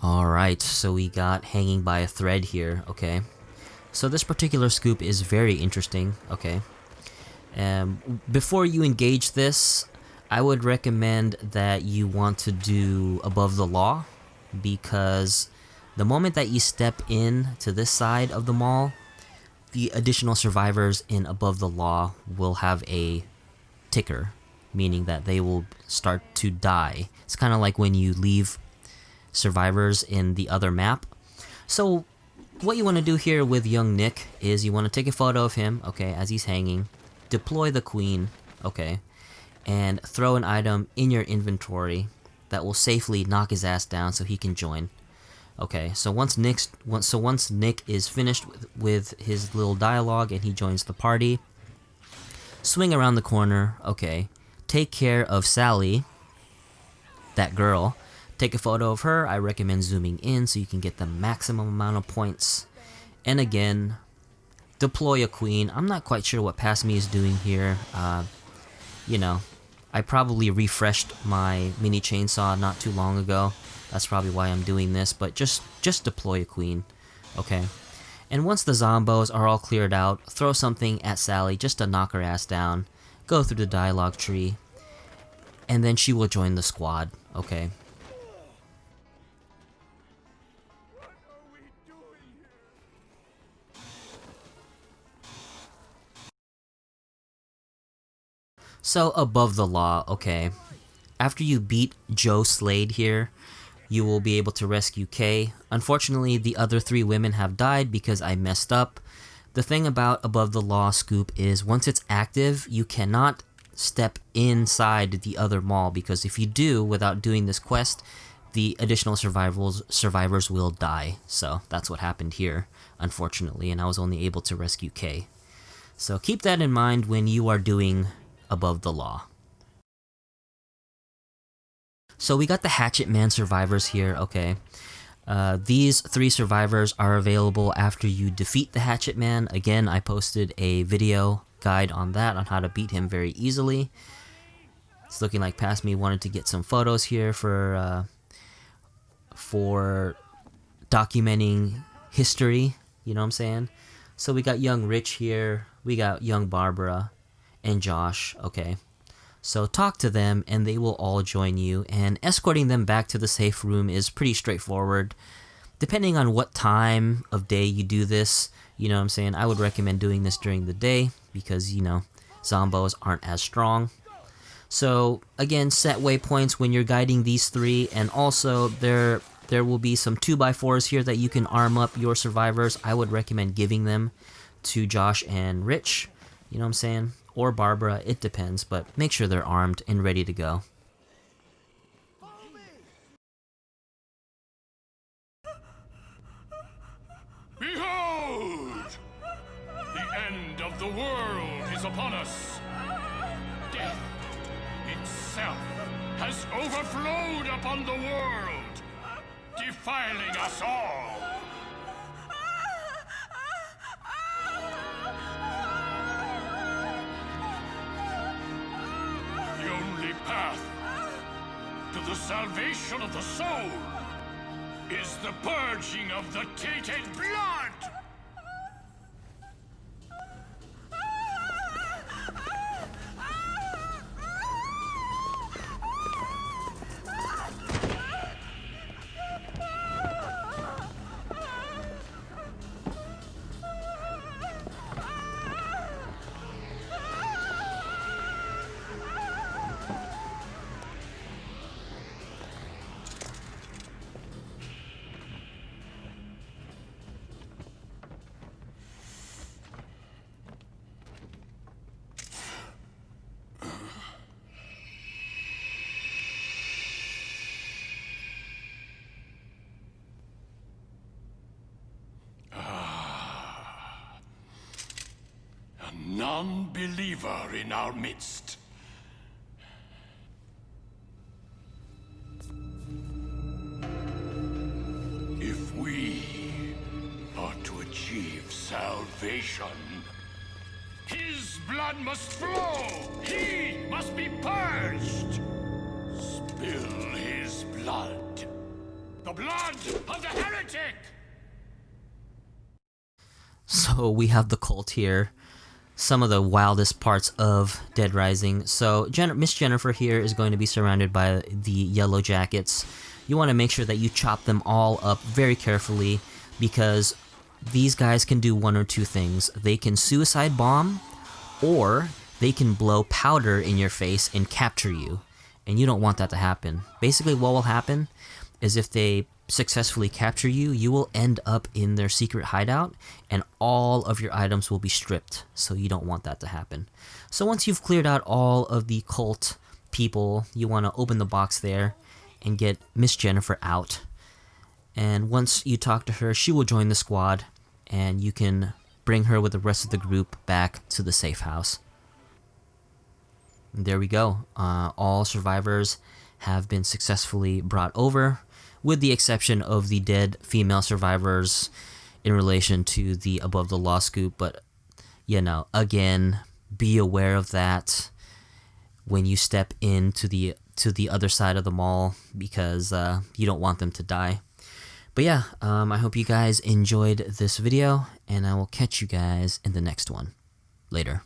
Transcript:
Alright, so we got hanging by a thread here, okay. So this particular scoop is very interesting, okay. Before you engage this, I would recommend that you want to do above the law, because the moment that you step in to this side of the mall, the additional survivors in above the law will have a ticker, meaning that they will start to die. It's kind of like when you leave survivors in the other map. So what you want to do here with young Nick is you want to take a photo of him, okay, as he's hanging, deploy the queen, okay, and throw an item in your inventory that will safely knock his ass down so he can join. Okay, so once Nick is finished with his little dialogue and he joins the party, swing around the corner, okay, take care of Sally, that girl, take a photo of her. I recommend zooming in so you can get the maximum amount of points. And again, deploy a queen. I'm not quite sure what Past Me is doing here. You know, I probably refreshed my mini chainsaw not too long ago. That's probably why I'm doing this, but just deploy a queen, okay? And once the zombos are all cleared out, throw something at Sally just to knock her ass down, go through the dialogue tree, and then she will join the squad, okay? So above the law, okay. After you beat Joe Slade here, you will be able to rescue Kay. Unfortunately, the other 3 women have died because I messed up. The thing about above the law scoop is once it's active, you cannot step inside the other mall, because if you do without doing this quest, the additional survivors will die. So that's what happened here, unfortunately, and I was only able to rescue Kay. So keep that in mind when you are doing above the law. So we got the Hatchet Man survivors here, okay. These 3 survivors are available after you defeat the Hatchet Man. Again, I posted a video guide on that, on how to beat him very easily. It's looking like Past Me wanted to get some photos here for documenting history, you know what I'm saying? So we got young Rich here, we got young Barbara, and Josh, okay. So talk to them and they will all join you, and escorting them back to the safe room is pretty straightforward. Depending on what time of day you do this, you know what I'm saying, I would recommend doing this during the day because, you know, zombos aren't as strong. So again, set waypoints when you're guiding these 3, and also there will be some 2x4s here that you can arm up your survivors. I would recommend giving them to Josh and Rich, you know what I'm saying? Or Barbara, it depends, but make sure they're armed and ready to go. Behold! The end of the world is upon us. Death itself has overflowed upon the world, defiling us all. The only path to the salvation of the soul is the purging of the tainted blood! Non-believer in our midst. If we are to achieve salvation, his blood must flow! He must be purged! Spill his blood, The blood of the heretic! So we have the cult here. Some of the wildest parts of Dead Rising. So Miss Jennifer here is going to be surrounded by the yellow jackets. You want to make sure that you chop them all up very carefully, because these guys can do one or two things. They can suicide bomb, or they can blow powder in your face and capture you. And you don't want that to happen. Basically what will happen is if they successfully capture you, you will end up in their secret hideout and all of your items will be stripped. So you don't want that to happen. So once you've cleared out all of the cult people, you want to open the box there and get Miss Jennifer out. And once you talk to her, she will join the squad and you can bring her with the rest of the group back to the safe house. And there we go. All survivors have been successfully brought over, with the exception of the dead female survivors in relation to the Above the Law scoop. But, you know, again, be aware of that when you step into the other side of the mall, because you don't want them to die. But yeah, I hope you guys enjoyed this video, and I will catch you guys in the next one. Later.